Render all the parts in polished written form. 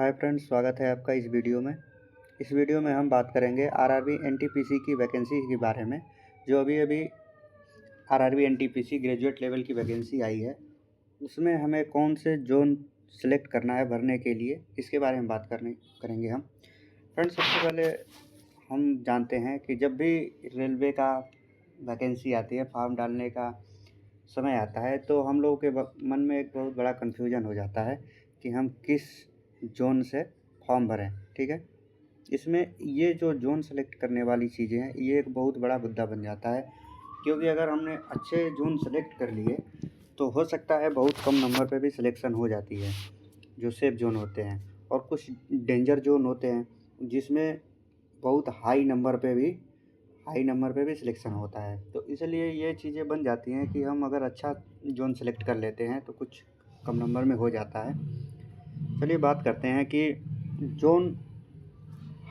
Hi friends, स्वागत है आपका इस वीडियो में। इस वीडियो में हम बात करेंगे आरआरबी एनटीपीसी की वैकेंसी के बारे में। जो अभी अभी आरआरबी एनटीपीसी ग्रेजुएट लेवल की वैकेंसी आई है, उसमें हमें कौन से जोन सेलेक्ट करना है भरने के लिए, इसके बारे में बात करेंगे हम। फ्रेंड्स, सबसे पहले हम जानते हैं कि जब भी रेलवे का वैकेंसी आती है, फॉर्म डालने का समय आता है, तो हम लोगों के मन में एक बहुत बड़ा कन्फ्यूजन हो जाता है कि हम किस जोन से फॉर्म भरें। ठीक है, इसमें ये जो जोन सेलेक्ट करने वाली चीज़ें हैं, ये एक बहुत बड़ा मुद्दा बन जाता है, क्योंकि अगर हमने अच्छे जोन सेलेक्ट कर लिए तो हो सकता है बहुत कम नंबर पे भी सिलेक्शन हो जाती है, जो सेफ जोन होते हैं। और कुछ डेंजर जोन होते हैं जिसमें बहुत हाई नंबर पे भी सिलेक्शन होता है। तो इसलिए ये चीज़ें बन जाती हैं कि हम अगर अच्छा जोन सेलेक्ट कर लेते हैं तो कुछ कम नंबर में हो जाता है। चलिए बात करते हैं कि जोन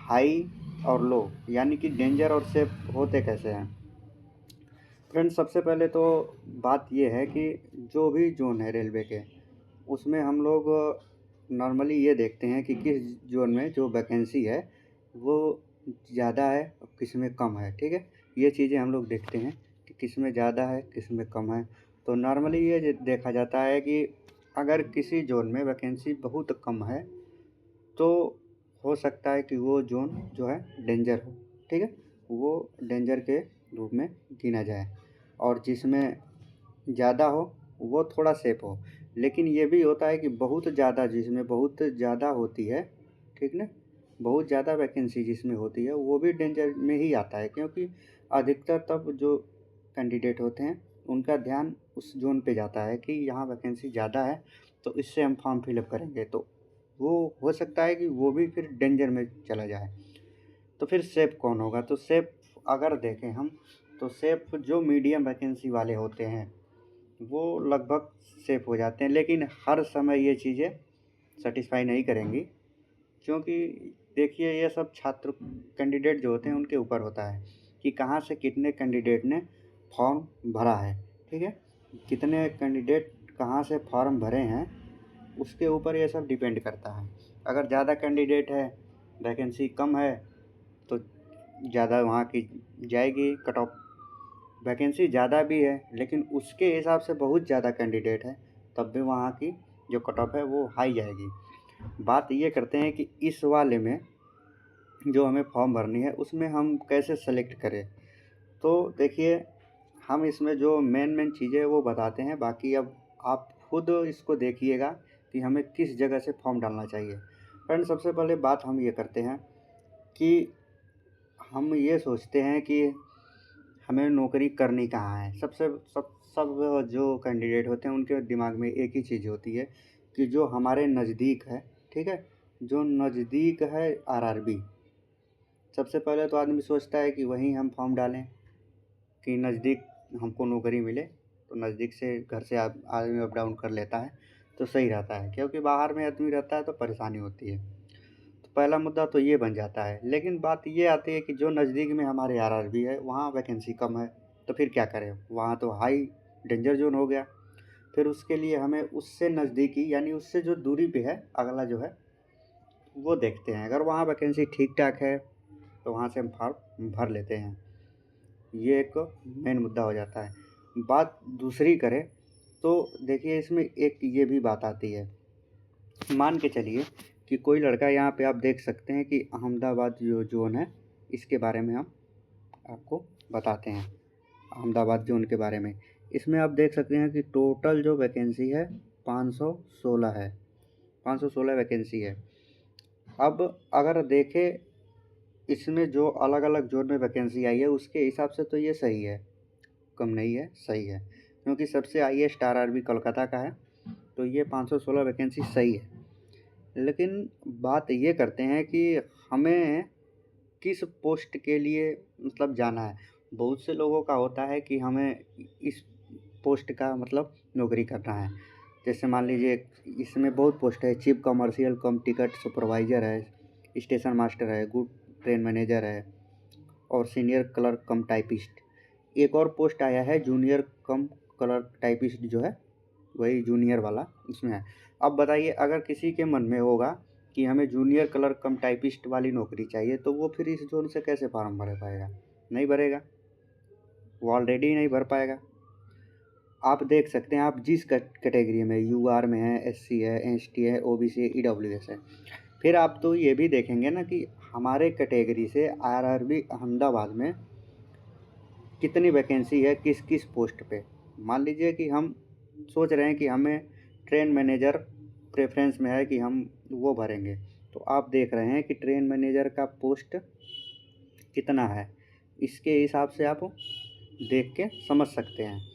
हाई और लो, यानी कि डेंजर और सेफ होते कैसे हैं। फ्रेंड्स, सबसे पहले तो बात ये है कि जो भी जोन है रेलवे के, उसमें हम लोग नॉर्मली ये देखते हैं कि किस जोन में जो वैकेंसी है वो ज़्यादा है और किस में कम है। ठीक है, ये चीज़ें हम लोग देखते हैं कि किस में ज़्यादा है किस में कम है। तो नॉर्मली ये देखा जाता है कि अगर किसी जोन में वैकेंसी बहुत कम है तो हो सकता है कि वो जोन जो है डेंजर हो। ठीक है, वो डेंजर के रूप में गिना जाए। और जिसमें ज़्यादा हो वो थोड़ा सेफ हो। लेकिन ये भी होता है कि बहुत ज़्यादा, जिसमें बहुत ज़्यादा होती है, ठीक ना, बहुत ज़्यादा वैकेंसी जिसमें होती है वो भी डेंजर में ही आता है, क्योंकि अधिकतर तब जो कैंडिडेट होते हैं उनका ध्यान उस जोन पे जाता है कि यहाँ वैकेंसी ज़्यादा है तो इससे हम फॉर्म फिलअप करेंगे, तो वो हो सकता है कि वो भी फिर डेंजर में चला जाए। तो फिर सेफ कौन होगा? तो सेफ अगर देखें हम, तो सेफ जो मीडियम वैकेंसी वाले होते हैं वो लगभग सेफ हो जाते हैं। लेकिन हर समय ये चीज़ें सेटिस्फाई नहीं करेंगी, क्योंकि देखिए ये सब छात्र कैंडिडेट जो होते हैं उनके ऊपर होता है कि कहाँ से कितने कैंडिडेट ने फॉर्म भरा है। ठीक है, कितने कैंडिडेट कहाँ से फॉर्म भरे हैं, उसके ऊपर ये सब डिपेंड करता है। अगर ज़्यादा कैंडिडेट है, वैकेंसी कम है, तो ज़्यादा वहाँ की जाएगी कट ऑफ। वैकेंसी ज़्यादा भी है लेकिन उसके हिसाब से बहुत ज़्यादा कैंडिडेट है, तब भी वहाँ की जो कट ऑफ है वो हाई जाएगी। बात ये करते हैं कि इस वाले में जो हमें फॉर्म भरनी है उसमें हम कैसे सेलेक्ट करें। तो देखिए, हम इसमें जो मेन चीज़ें हैं वो बताते हैं, बाकी अब आप खुद इसको देखिएगा कि हमें किस जगह से फॉर्म डालना चाहिए। फ्रेंड, सबसे पहले बात हम ये करते हैं कि हम ये सोचते हैं कि हमें नौकरी करनी कहाँ है। सब जो कैंडिडेट होते हैं उनके दिमाग में एक ही चीज़ होती है कि जो हमारे नज़दीक है। ठीक है, जो नज़दीक है आरआरबी, सबसे पहले तो आदमी सोचता है कि वहीं हम फॉर्म डालें कि नज़दीक हमको नौकरी मिले। तो नज़दीक से घर से आदमी अप डाउन कर लेता है तो सही रहता है, क्योंकि बाहर में आदमी रहता है तो परेशानी होती है। तो पहला मुद्दा तो ये बन जाता है। लेकिन बात ये आती है कि जो नज़दीक में हमारे आरआरबी है वहाँ वैकेंसी कम है, तो फिर क्या करें? वहाँ तो हाई डेंजर जोन हो गया। फिर उसके लिए हमें उससे नज़दीकी, यानी उससे जो दूरी पे है अगला जो है, वो देखते हैं। अगर वहाँ वैकेंसी ठीक ठाक है तो वहाँ से हम फॉर्म भर लेते हैं। ये एक मेन मुद्दा हो जाता है। बात दूसरी करें तो देखिए, इसमें एक ये भी बात आती है। मान के चलिए कि कोई लड़का, यहाँ पे आप देख सकते हैं कि अहमदाबाद जो जोन है, इसके बारे में हम आपको बताते हैं। अहमदाबाद जोन के बारे में इसमें आप देख सकते हैं कि टोटल जो वैकेंसी है 516 है। 516 वैकेंसी है। अब अगर देखें इसमें जो अलग अलग जोन में वैकेंसी आई है उसके हिसाब से तो ये सही है, कम नहीं है, सही है, क्योंकि सबसे हाईएस्ट आरआरबी कोलकाता का है, तो ये 516 वैकेंसी सही है। लेकिन बात ये करते हैं कि हमें किस पोस्ट के लिए मतलब जाना है। बहुत से लोगों का होता है कि हमें इस पोस्ट का मतलब नौकरी करना है। जैसे मान लीजिए इसमें बहुत पोस्ट है, चीफ कमर्शियल कम टिकट सुपरवाइज़र है, स्टेशन मास्टर है, गुड ट्रेन मैनेजर है, और सीनियर क्लर्क कम टाइपिस्ट। एक और पोस्ट आया है जूनियर कम क्लर्क टाइपिस्ट, जो है वही जूनियर वाला उसमें है। अब बताइए, अगर किसी के मन में होगा कि हमें जूनियर क्लर्क कम टाइपिस्ट वाली नौकरी चाहिए, तो वो फिर इस जोन से कैसे फार्म भर पाएगा? नहीं भरेगा, वो ऑलरेडी नहीं भर पाएगा। आप देख सकते हैं, आप जिस कैटेगरी में यूआर में है, एससी है, एसटी है, ओबीसी है, ईडब्ल्यूएस है, फिर आप तो ये भी देखेंगे ना कि हमारे कैटेगरी से आरआरबी अहमदाबाद में कितनी वैकेंसी है, किस किस पोस्ट पे। मान लीजिए कि हम सोच रहे हैं कि हमें ट्रेन मैनेजर प्रेफरेंस में है कि हम वो भरेंगे, तो आप देख रहे हैं कि ट्रेन मैनेजर का पोस्ट कितना है, इसके हिसाब से आप देख के समझ सकते हैं।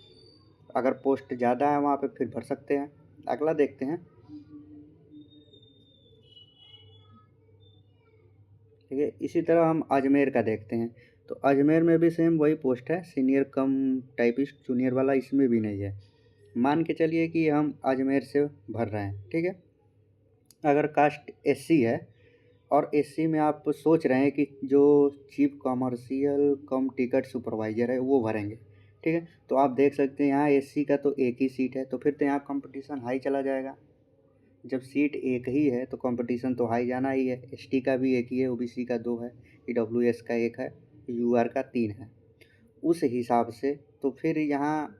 अगर पोस्ट ज़्यादा है वहाँ पे फिर भर सकते हैं। अगला देखते हैं, ठीक है। इसी तरह हम अजमेर का देखते हैं, तो अजमेर में भी सेम वही पोस्ट है, सीनियर कम टाइपिस्ट जूनियर वाला, इसमें भी नहीं है। मान के चलिए कि हम अजमेर से भर रहे हैं, ठीक है। अगर कास्ट एससी है और एससी में आप सोच रहे हैं कि जो चीफ कॉमर्शियल कम टिकट सुपरवाइज़र है वो भरेंगे, ठीक है, तो आप देख सकते हैं यहाँ एससी का तो एक ही सीट है, तो फिर तो यहाँ कंपटीशन हाई चला जाएगा। जब सीट एक ही है तो कंपटीशन तो हाई जाना ही है। एसटी का भी एक ही है, ओबीसी का 2 है, ईडब्ल्यूएस का 1 है, यूआर का 3 है। उस हिसाब से तो फिर यहाँ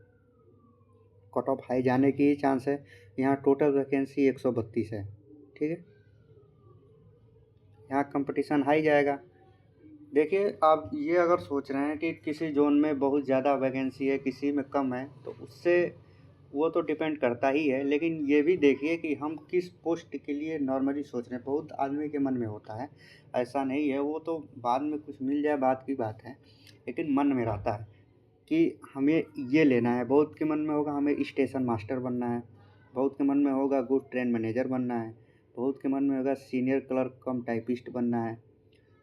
कट ऑफ हाई जाने की चांस है। यहाँ टोटल वैकेंसी 132 है, ठीक है, यहाँ कंपटीशन हाई जाएगा। देखिए, आप ये अगर सोच रहे हैं कि किसी जोन में बहुत ज़्यादा वैकेंसी है, किसी में कम है, तो उससे वो तो डिपेंड करता ही है, लेकिन ये भी देखिए कि हम किस पोस्ट के लिए नॉर्मली सोच रहे हैं। बहुत आदमी के मन में होता है, ऐसा नहीं है, वो तो बाद में कुछ मिल जाए बात की बात है, लेकिन मन में रहता है कि हमें ये लेना है। बहुत के मन में होगा हमें स्टेशन मास्टर बनना है, बहुत के मन में होगा गुड ट्रेन मैनेजर बनना है, बहुत के मन में होगा सीनियर क्लर्क कम टाइपिस्ट बनना है।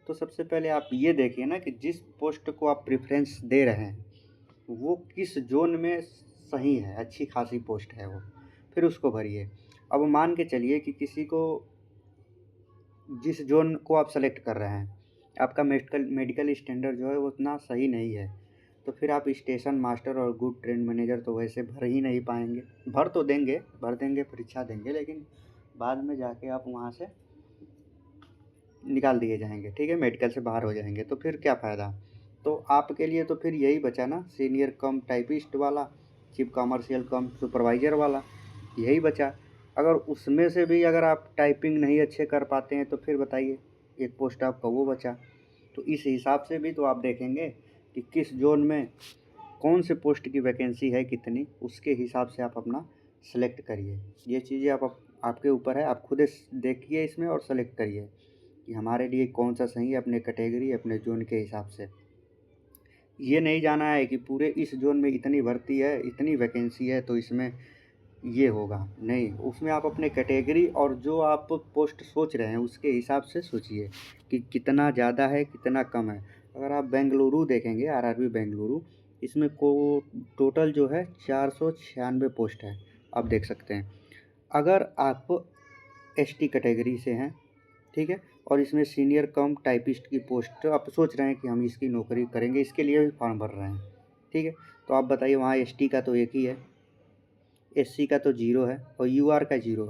तो सबसे पहले आप ये देखिए ना कि जिस पोस्ट को आप प्रेफरेंस दे रहे हैं वो किस जोन में सही है, अच्छी खासी पोस्ट है वो, फिर उसको भरिए। अब मान के चलिए कि किसी को जिस जोन को आप सेलेक्ट कर रहे हैं आपका मेडिकल स्टैंडर्ड जो है वो उतना सही नहीं है, तो फिर आप स्टेशन मास्टर और गुड ट्रेन मैनेजर तो वैसे भर ही नहीं पाएंगे। भर तो देंगे, भर देंगे, परीक्षा देंगे, लेकिन बाद में जाके आप वहाँ से निकाल दिए जाएंगे, ठीक है, मेडिकल से बाहर हो जाएंगे, तो फिर क्या फ़ायदा। तो आपके लिए तो फिर यही बचा ना, सीनियर कम टाइपिस्ट वाला, चीफ कमर्शियल कम सुपरवाइज़र वाला, यही बचा। अगर उसमें से भी अगर आप टाइपिंग नहीं अच्छे कर पाते हैं तो फिर बताइए, एक पोस्ट आपका वो बचा। तो इस हिसाब से भी तो आप देखेंगे कि किस जोन में कौन से पोस्ट की वैकेंसी है कितनी, उसके हिसाब से आप अपना सेलेक्ट करिए। ये चीज़ें आपके ऊपर है, आप खुद देखिए इसमें और सेलेक्ट करिए कि हमारे लिए कौन सा सही है, अपने कैटेगरी अपने जोन के हिसाब से। ये नहीं जाना है कि पूरे इस जोन में इतनी भर्ती है, इतनी वैकेंसी है, तो इसमें ये होगा, नहीं। उसमें आप अपने कैटेगरी और जो आप पोस्ट सोच रहे हैं उसके हिसाब से सोचिए कि कितना ज़्यादा है कितना कम है। अगर आप बेंगलुरु देखेंगे, आरआरबी बेंगलुरु, इसमें को टोटल जो है 496 पोस्ट है, आप देख सकते हैं। अगर आप एसटी कैटेगरी से हैं, ठीक है, और इसमें सीनियर कम टाइपिस्ट की पोस्ट आप सोच रहे हैं कि हम इसकी नौकरी करेंगे, इसके लिए भी फॉर्म भर रहे हैं, ठीक है, तो आप बताइए वहाँ एसटी का तो एक ही है, एससी का तो 0 है और यूआर का 0 है।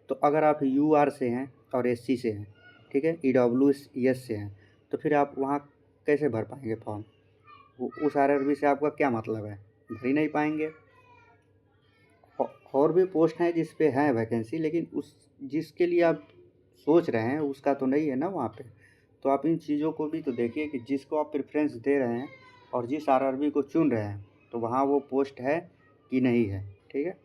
तो अगर आप यूआर से हैं और एससी से हैं, ठीक है, ईडब्ल्यूएस से हैं, तो फिर आप वहाँ कैसे भर पाएंगे फॉर्म? उस आरआरबी से आपका क्या मतलब है? भर ही नहीं पाएंगे। और भी पोस्ट हैं जिस पे है वैकेंसी, लेकिन उस जिसके लिए आप सोच रहे हैं उसका तो नहीं है ना वहाँ पे। तो आप इन चीज़ों को भी तो देखिए कि जिसको आप प्रेफरेंस दे रहे हैं और जिस आरआरबी को चुन रहे हैं तो वहाँ वो पोस्ट है कि नहीं है, ठीक है,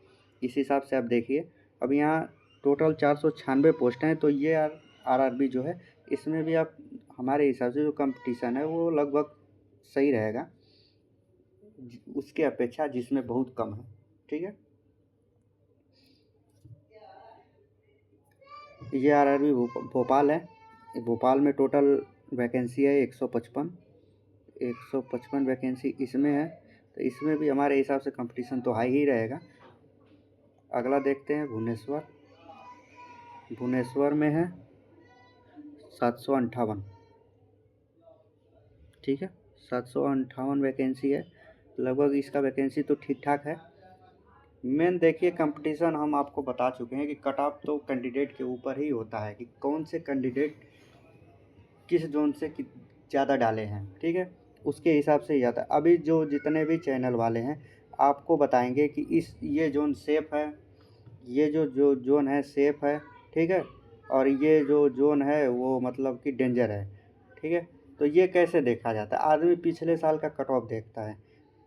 इस हिसाब से आप देखिए। अब यहाँ टोटल 496 पोस्ट हैं, तो ये आरआरबी जो है इसमें भी आप हमारे हिसाब से जो कंपटीशन है वो लगभग सही रहेगा उसके अपेक्षा जिसमें बहुत कम है, ठीक है। ये आरआरबी भोपाल है, भोपाल में टोटल वैकेंसी है 155 वैकेंसी इसमें है, तो इसमें भी हमारे हिसाब से कंपटीशन तो हाई ही रहेगा। अगला देखते हैं भुवनेश्वर, भुवनेश्वर में है 758, ठीक है, 758 वैकेंसी है, लगभग इसका वैकेंसी तो ठीक ठाक है। मेन देखिए कंपटीशन हम आपको बता चुके हैं कि कट ऑफ तो कैंडिडेट के ऊपर ही होता है कि कौन से कैंडिडेट किस जोन से ज़्यादा डाले हैं, ठीक है, उसके हिसाब से ही आता है। अभी जो जितने भी चैनल वाले हैं आपको बताएंगे कि इस ये जोन सेफ़ है, ये जो जोन है सेफ़ है, ठीक है, और ये जो जोन है वो मतलब कि डेंजर है, ठीक है। तो ये कैसे देखा जाता है, आदमी पिछले साल का कट ऑफ देखता है,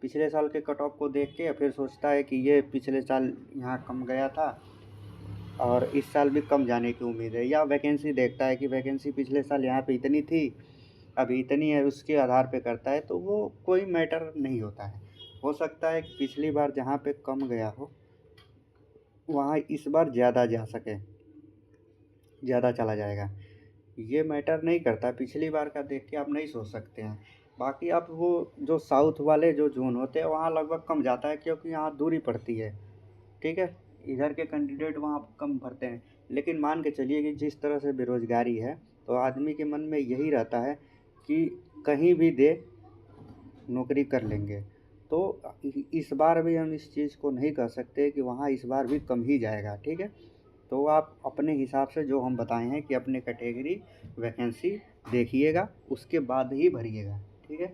पिछले साल के कट ऑफ को देख के फिर सोचता है कि ये पिछले साल यहाँ कम गया था और इस साल भी कम जाने की उम्मीद है, या वैकेंसी देखता है कि वैकेंसी पिछले साल यहाँ पे इतनी थी अभी इतनी है, उसके आधार पे करता है। तो वो कोई मैटर नहीं होता है। हो सकता है कि पिछली बार जहाँ पे कम गया हो वहाँ इस बार ज़्यादा जा सके, ज़्यादा चला जाएगा, ये मैटर नहीं करता। पिछली बार का देख के आप नहीं सोच सकते हैं। बाकी आप वो जो साउथ वाले जो जोन होते हैं वहाँ लगभग कम जाता है क्योंकि यहाँ दूरी पड़ती है, ठीक है, इधर के कैंडिडेट वहाँ कम भरते हैं। लेकिन मान के चलिए कि जिस तरह से बेरोज़गारी है तो आदमी के मन में यही रहता है कि कहीं भी दे नौकरी कर लेंगे। तो इस बार भी हम इस चीज़ को नहीं कह सकते कि वहाँ इस बार भी कम ही जाएगा, ठीक है। तो आप अपने हिसाब से जो हम बताए हैं कि अपने कैटेगरी वैकेंसी देखिएगा उसके बाद ही भरिएगा, ठीक है।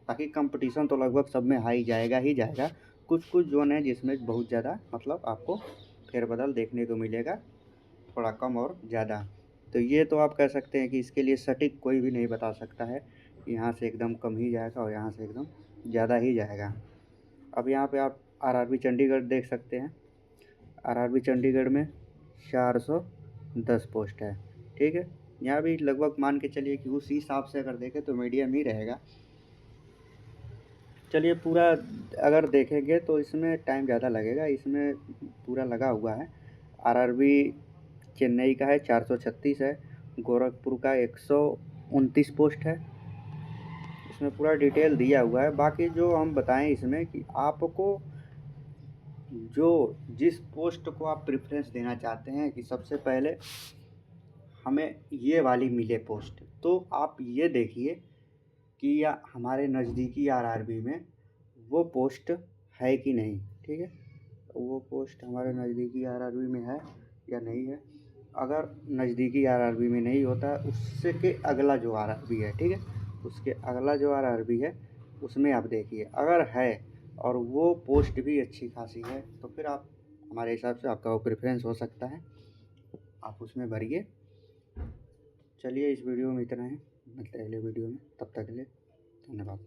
ताकि कंपटीशन तो लगभग सब में हाई जाएगा ही जाएगा। कुछ कुछ जोन है जिसमें बहुत ज़्यादा मतलब आपको फेरबदल देखने को मिलेगा, थोड़ा कम और ज़्यादा। तो ये तो आप कह सकते हैं कि इसके लिए सटीक कोई भी नहीं बता सकता है कि यहाँ से एकदम कम ही जाएगा और यहाँ से एकदम ज़्यादा ही जाएगा। अब यहाँ पे आप आरआरबी चंडीगढ़ देख सकते हैं। आरआरबी चंडीगढ़ में 410 पोस्ट है, ठीक है। यहाँ भी लगभग मान के चलिए कि उस हिसाब से अगर देखें तो मीडियम ही रहेगा। चलिए पूरा अगर देखेंगे तो इसमें टाइम ज़्यादा लगेगा, इसमें पूरा लगा हुआ है। आरआरबी चेन्नई का है 436 है, गोरखपुर का 129 पोस्ट है। इसमें पूरा डिटेल दिया हुआ है। बाकी जो हम बताएं इसमें कि आपको जो जिस पोस्ट को आप प्रेफरेंस देना चाहते हैं कि सबसे पहले हमें ये वाली मिले पोस्ट, तो आप ये देखिए कि या हमारे नज़दीकी आरआरबी में वो पोस्ट है कि नहीं, ठीक है। वो पोस्ट हमारे नज़दीकी आरआरबी में है या नहीं है। अगर नज़दीकी आरआरबी में नहीं होता उससे के अगला जो आरआरबी है, ठीक है, उसके अगला जो आरआरबी है उसमें आप देखिए अगर है और वो पोस्ट भी अच्छी खासी है तो फिर आप हमारे हिसाब से आपका वो प्रेफरेंस हो सकता है, आप उसमें भरिए। चलिए इस वीडियो में इतना है, मिलते हैं अगले वीडियो में, तब तक के लिए धन्यवाद।